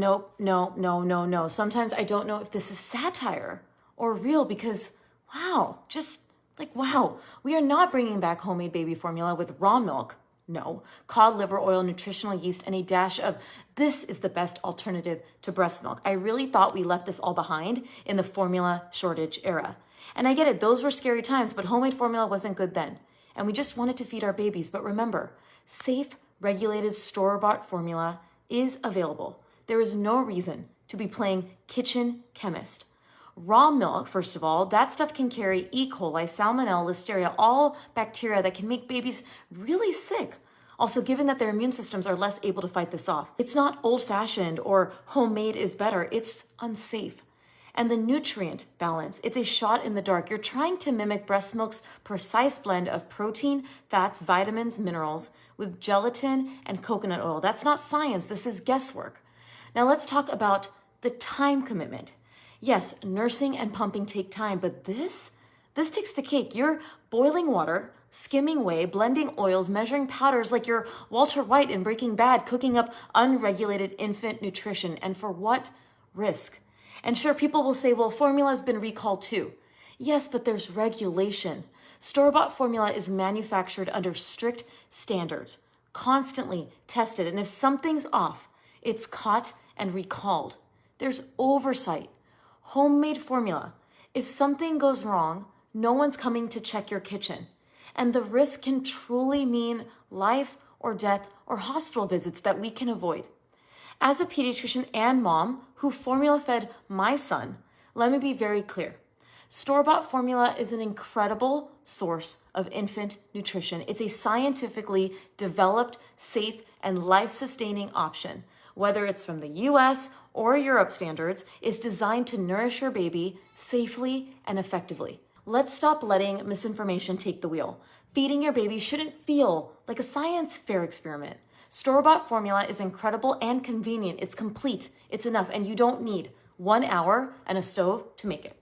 nope, no, no, no, no. Sometimes I don't know if this is satire or real because, wow, just like, wow, we are not bringing back homemade baby formula with raw milk. No, cod liver oil, nutritional yeast, and a dash of this is the best alternative to breast milk. I really thought we left this all behind in the formula shortage era. And I get it, those were scary times, but homemade formula wasn't good then. And we just wanted to feed our babies. But remember, safe, regulated, store-bought formula is available. There is no reason to be playing kitchen chemist. Raw milk, first of all, that stuff can carry E. coli, salmonella, listeria, all bacteria that can make babies really sick. Also, given that their immune systems are less able to fight this off. It's not old-fashioned or homemade is better. It's unsafe. And the nutrient balance, it's a shot in the dark. You're trying to mimic breast milk's precise blend of protein, fats, vitamins, minerals with gelatin and coconut oil. That's not science. This is guesswork. Now let's talk about the time commitment. Yes, nursing and pumping take time, but this takes the cake. You're boiling water, skimming whey, blending oils, measuring powders like you're Walter White in Breaking Bad, cooking up unregulated infant nutrition. And for what risk? And sure, people will say, well, formula has been recalled too. Yes, but there's regulation. Store-bought formula is manufactured under strict standards, constantly tested. And if something's off, it's caught and recalled. There's oversight. Homemade formula. If something goes wrong, no one's coming to check your kitchen. And the risk can truly mean life or death or hospital visits that we can avoid. As a pediatrician and mom who formula fed my son, let me be very clear. Store-bought formula is an incredible source of infant nutrition. It's a scientifically developed, safe, and life-sustaining option. Whether it's from the US or Europe standards, it's designed to nourish your baby safely and effectively. Let's stop letting misinformation take the wheel. Feeding your baby shouldn't feel like a science fair experiment. Store-bought formula is incredible and convenient. It's complete, it's enough, and you don't need 1 hour and a stove to make it.